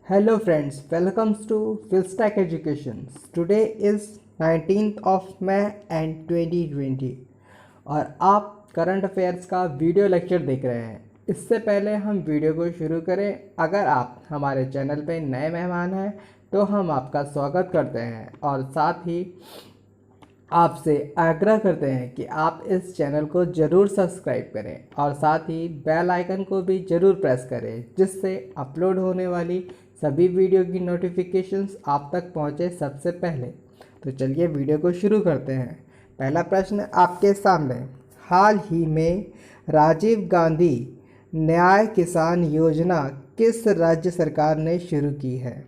Hello friends, welcome to Philstack Education. Today is 19th of May and 2020 और आप current affairs का video lecture देख रहे हैं। इससे पहले हम वीडियो को शुरू करें, अगर आप हमारे चैनल पर नए मेहमान हैं तो हम आपका स्वागत करते हैं और साथ ही आपसे आग्रह करते हैं कि आप इस चैनल को ज़रूर सब्सक्राइब करें और साथ ही बेल आइकन को भी ज़रूर प्रेस करें, जिससे अपलोड होने वाली सभी वीडियो की नोटिफिकेशंस आप तक पहुंचे सबसे पहले। तो चलिए वीडियो को शुरू करते हैं। पहला प्रश्न आपके सामने, हाल ही में राजीव गांधी न्याय किसान योजना किस राज्य सरकार ने शुरू की है?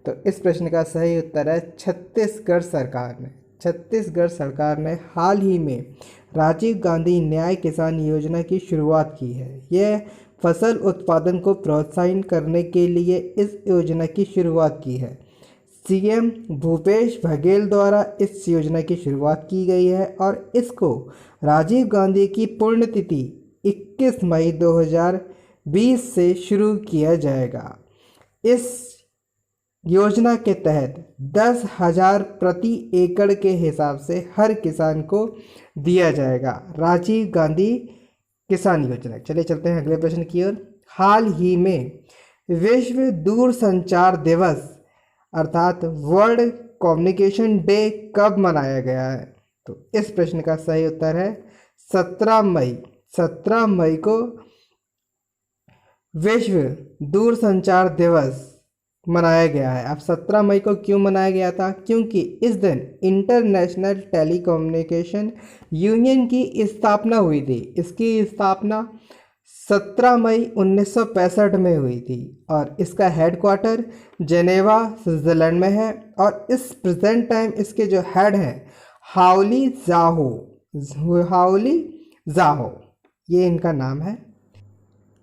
तो इस प्रश्न का सही उत्तर है छत्तीसगढ़ सरकार ने। छत्तीसगढ़ सरकार ने हाल ही में राजीव गांधी न्याय किसान योजना की शुरुआत की है। यह फसल उत्पादन को प्रोत्साहित करने के लिए इस योजना की शुरुआत की है। सीएम भूपेश बघेल द्वारा इस योजना की शुरुआत की गई है और इसको राजीव गांधी की पुण्यतिथि 21 मई 2020 से शुरू किया जाएगा। इस योजना के तहत 10,000 प्रति एकड़ के हिसाब से हर किसान को दिया जाएगा। राजीव गांधी किसान योजना। चलिए चलते हैं अगले प्रश्न की ओर। हाल ही में विश्व दूरसंचार दिवस अर्थात वर्ल्ड कम्युनिकेशन डे कब मनाया गया है? तो इस प्रश्न का सही उत्तर है 17 मई। 17 मई को विश्व दूरसंचार दिवस मनाया गया है। अब 17 मई को क्यों मनाया गया था? क्योंकि इस दिन इंटरनेशनल टेलीकम्युनिकेशन यूनियन की स्थापना हुई थी। इसकी स्थापना 17 मई 1965 में हुई थी और इसका हेडक्वार्टर जेनेवा स्विट्ज़रलैंड में है और इस प्रेजेंट टाइम इसके जो हेड हैं हाउली ज़ाहो, ये इनका नाम है।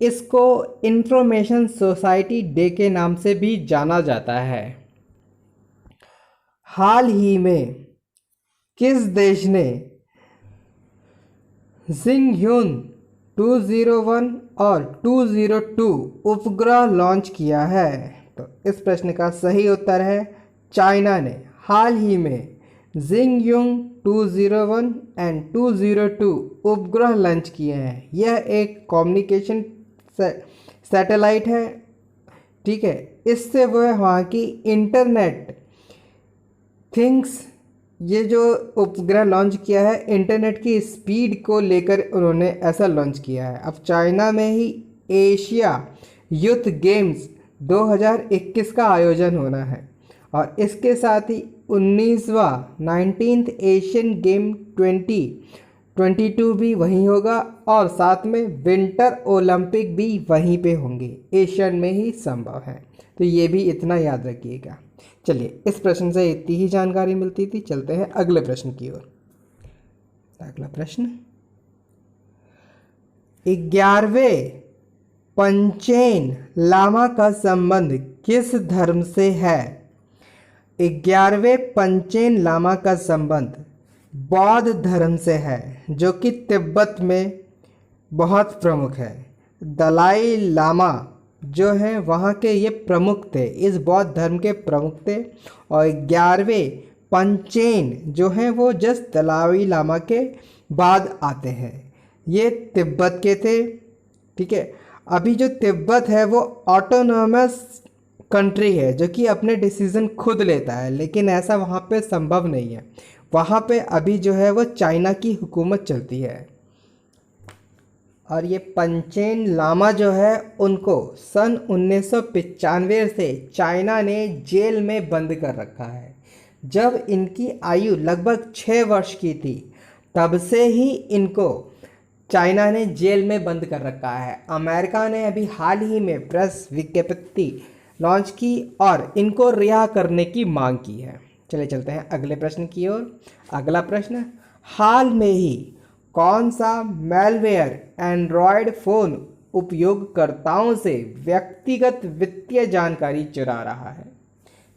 इसको इंफॉर्मेशन सोसाइटी डे के नाम से भी जाना जाता है। हाल ही में किस देश ने जिंगह्यून 201 और 202 उपग्रह लॉन्च किया है? तो इस प्रश्न का सही उत्तर है चाइना ने। हाल ही में जिंगह्यून 201 एंड 202 उपग्रह लॉन्च किए हैं। यह एक कम्युनिकेशन सैटेलाइट है, ठीक है। इससे वह वहाँ की इंटरनेट थिंग्स, ये जो उपग्रह लॉन्च किया है इंटरनेट की स्पीड को लेकर उन्होंने ऐसा लॉन्च किया है। अब चाइना में ही एशिया यूथ गेम्स 2021 का आयोजन होना है और इसके साथ ही 19th एशियन गेम 2022 भी वहीं होगा और साथ में विंटर ओलंपिक भी वहीं पे होंगे। एशियन में ही संभव है, तो ये भी इतना याद रखिएगा। चलिए, इस प्रश्न से इतनी ही जानकारी मिलती थी। चलते हैं अगले प्रश्न की ओर। अगला प्रश्न, 11वें पंचेन लामा का संबंध किस धर्म से है? 11वें पंचेन लामा का संबंध बौद्ध धर्म से है, जो कि तिब्बत में बहुत प्रमुख है। दलाई लामा जो है वहाँ के ये प्रमुख थे, इस बौद्ध धर्म के प्रमुख थे। और 11वें पंचेन जो हैं वो जस्ट दलाई लामा के बाद आते हैं। ये तिब्बत के थे, ठीक है। अभी जो तिब्बत है वो ऑटोनॉमस कंट्री है, जो कि अपने डिसीज़न खुद लेता है, लेकिन ऐसा वहाँ पे संभव नहीं है। वहाँ पे अभी जो है वो चाइना की हुकूमत चलती है। और ये पंचेन लामा जो है उनको सन 1995 से चाइना ने जेल में बंद कर रखा है। जब इनकी आयु लगभग 6 वर्ष की थी, तब से ही इनको चाइना ने जेल में बंद कर रखा है। अमेरिका ने अभी हाल ही में प्रेस विज्ञप्ति लॉन्च की और इनको रिहा करने की मांग की है। चलिए चलते हैं अगले प्रश्न की ओर। अगला प्रश्न, हाल में ही कौन सा मैलवेयर एंड्रॉयड फ़ोन उपयोगकर्ताओं से व्यक्तिगत वित्तीय जानकारी चुरा रहा है?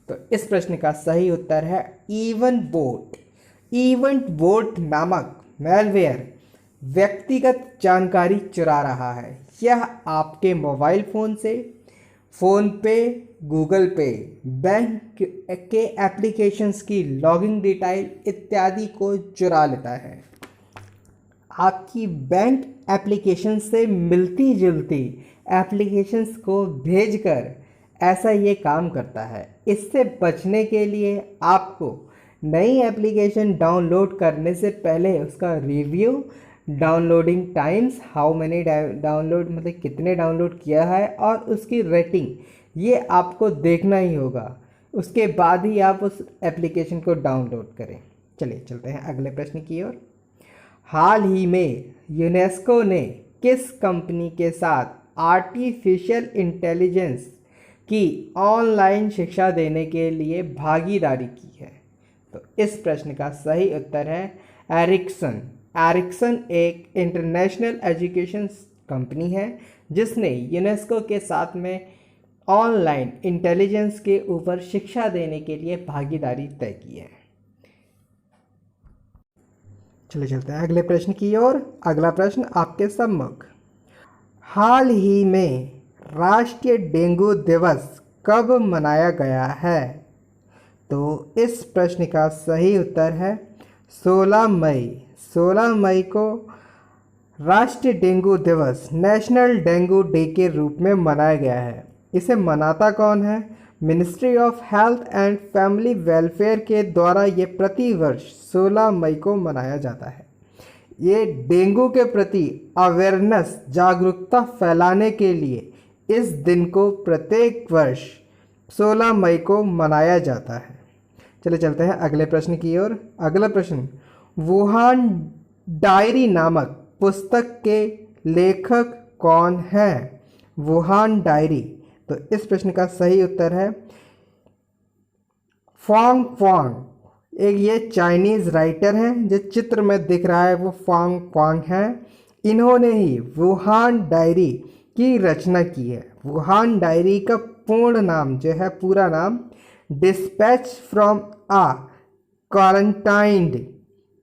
तो इस प्रश्न का सही उत्तर है इवेंट बोट नामक मैलवेयर व्यक्तिगत जानकारी चुरा रहा है। यह आपके मोबाइल फ़ोन से फ़ोन पे, गूगल पे, बैंक के एप्लीकेशंस की लॉगिन डिटेल इत्यादि को चुरा लेता है। आपकी बैंक एप्लीकेशन से मिलती जुलती एप्लीकेशंस को भेजकर ऐसा ये काम करता है। इससे बचने के लिए आपको नई एप्लीकेशन डाउनलोड करने से पहले उसका review, downloading times, how many download मतलब कितने डाउनलोड किया है, और उसकी रेटिंग, ये आपको देखना ही होगा। उसके बाद ही आप उस एप्लीकेशन को डाउनलोड करें। चलिए चलते हैं अगले प्रश्न की ओर। हाल ही में यूनेस्को ने किस कंपनी के साथ आर्टिफिशियल इंटेलिजेंस की ऑनलाइन शिक्षा देने के लिए भागीदारी की है? तो इस प्रश्न का सही उत्तर है एरिक्सन। एरिक्सन एक इंटरनेशनल एजुकेशन कंपनी है जिसने यूनेस्को के साथ में ऑनलाइन इंटेलिजेंस के ऊपर शिक्षा देने के लिए भागीदारी तय की है। चलिए चलते हैं अगले प्रश्न की ओर। अगला प्रश्न आपके सम्मुख। हाल ही में राष्ट्रीय डेंगू दिवस कब मनाया गया है? तो इस प्रश्न का सही उत्तर है 16 मई। 16 मई को राष्ट्रीय डेंगू दिवस, नेशनल डेंगू डे के रूप में मनाया गया है। इसे मनाता कौन है? Ministry of health and family welfare के द्वारा ये प्रतिवर्ष 16 मई को मनाया जाता है। ये डेंगू के प्रति अवेयरनेस, जागरूकता फैलाने के लिए इस दिन को प्रत्येक वर्ष 16 मई को मनाया जाता है। चलिए चलते हैं अगले प्रश्न की ओर। अगला प्रश्न, वुहान डायरी नामक पुस्तक के लेखक कौन हैं? वुहान डायरी, तो इस प्रश्न का सही उत्तर है फॉन्ग क्वांग। एक ये चाइनीज़ राइटर हैं, जो चित्र में दिख रहा है वो फॉन्ग क्वांग हैं। इन्होंने ही वुहान डायरी की रचना की है। वुहान डायरी का पूर्ण नाम जो है, पूरा नाम dispatch from a quarantined,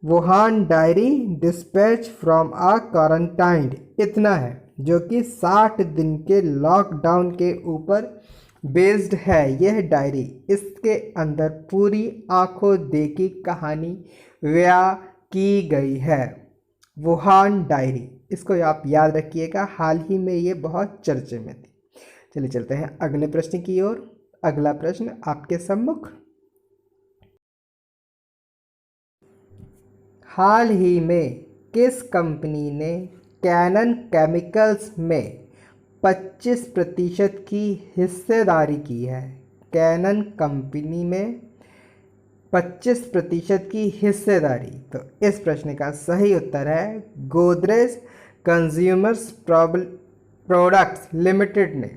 Wuhan diary dispatch from a quarantined, इतना है, जो कि 60 दिन के लॉकडाउन के ऊपर बेस्ड है यह डायरी। इसके अंदर पूरी आंखों देखी कहानी बयां की गई है। वुहान डायरी, इसको आप याद रखिएगा, हाल ही में ये बहुत चर्चे में थी। चलिए चलते हैं अगले प्रश्न की ओर। अगला प्रश्न आपके सम्मुख। हाल ही में किस कंपनी ने कैनन केमिकल्स में 25% की हिस्सेदारी की है? कैनन कंपनी में 25% की हिस्सेदारी, तो इस प्रश्न का सही उत्तर है गोदरेज कंज्यूमर्स प्रोडक्ट्स लिमिटेड ने।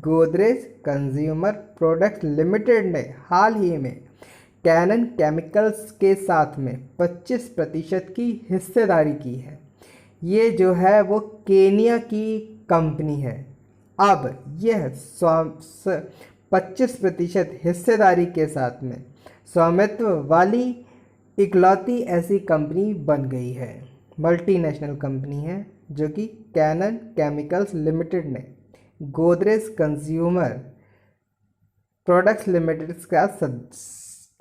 गोदरेज कंज्यूमर प्रोडक्ट्स लिमिटेड ने हाल ही में कैनन केमिकल्स के साथ में 25% की हिस्सेदारी की है। ये जो है वो केनिया की कंपनी है। अब यह 25% हिस्सेदारी के साथ में स्वामित्व वाली इकलौती ऐसी कंपनी बन गई है। मल्टीनेशनल कंपनी है जो कि कैनन केमिकल्स लिमिटेड ने गोदरेज कंज्यूमर प्रोडक्ट्स लिमिटेड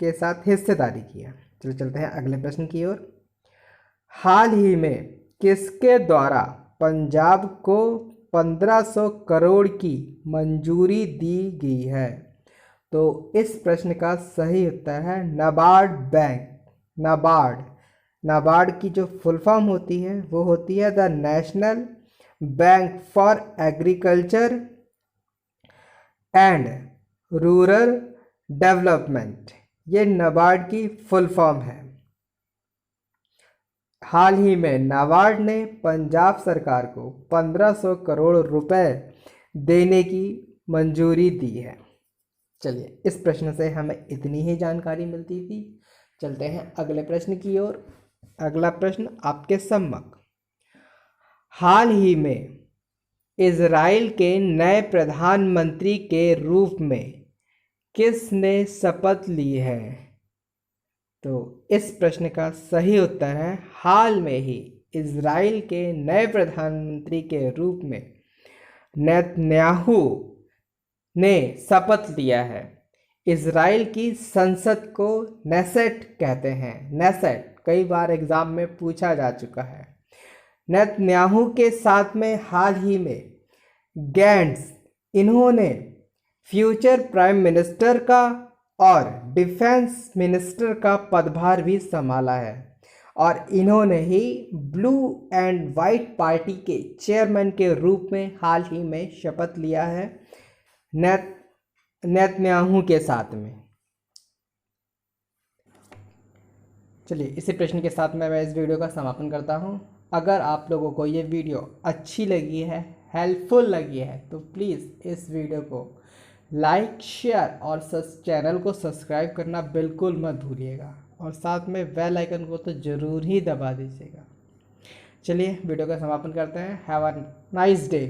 के साथ हिस्सेदारी की है। चलो चलते हैं अगले प्रश्न की ओर। हाल ही में किसके द्वारा पंजाब को 1500 करोड़ की मंजूरी दी गई है? तो इस प्रश्न का सही उत्तर है नाबार्ड बैंक। नाबार्ड की जो फुल फॉर्म होती है वो होती है the national bank for agriculture and rural development, ये नाबार्ड की फुल फॉर्म है। हाल ही में नाबार्ड ने पंजाब सरकार को 1500 करोड़ रुपए देने की मंजूरी दी है। चलिए, इस प्रश्न से हमें इतनी ही जानकारी मिलती थी। चलते हैं अगले प्रश्न की ओर। अगला प्रश्न आपके सम्मुख। हाल ही में इजराइल के नए प्रधानमंत्री के रूप में किसने शपथ ली है? तो इस प्रश्न का सही उत्तर है हाल में ही इजराइल के नए प्रधानमंत्री के रूप में नेतन्याहू ने शपथ लिया है। इजराइल की संसद को नेसेट कहते हैं। नेसेट कई बार एग्जाम में पूछा जा चुका है। नेतन्याहू के साथ में हाल ही में गैंट्स, इन्होंने फ्यूचर प्राइम मिनिस्टर का और डिफेंस मिनिस्टर का पदभार भी संभाला है और इन्होंने ही ब्लू एंड वाइट पार्टी के चेयरमैन के रूप में हाल ही में शपथ लिया है नेतन्याहू के साथ में। चलिए इसी प्रश्न के साथ मैं इस वीडियो का समापन करता हूँ। अगर आप लोगों को ये वीडियो अच्छी लगी है, हेल्पफुल लगी है, तो प्लीज़ इस वीडियो को लाइक, शेयर और चैनल को सब्सक्राइब करना बिल्कुल मत भूलिएगा और साथ में बेल आइकन को तो ज़रूर ही दबा दीजिएगा। चलिए वीडियो का समापन करते हैं। Have a nice day.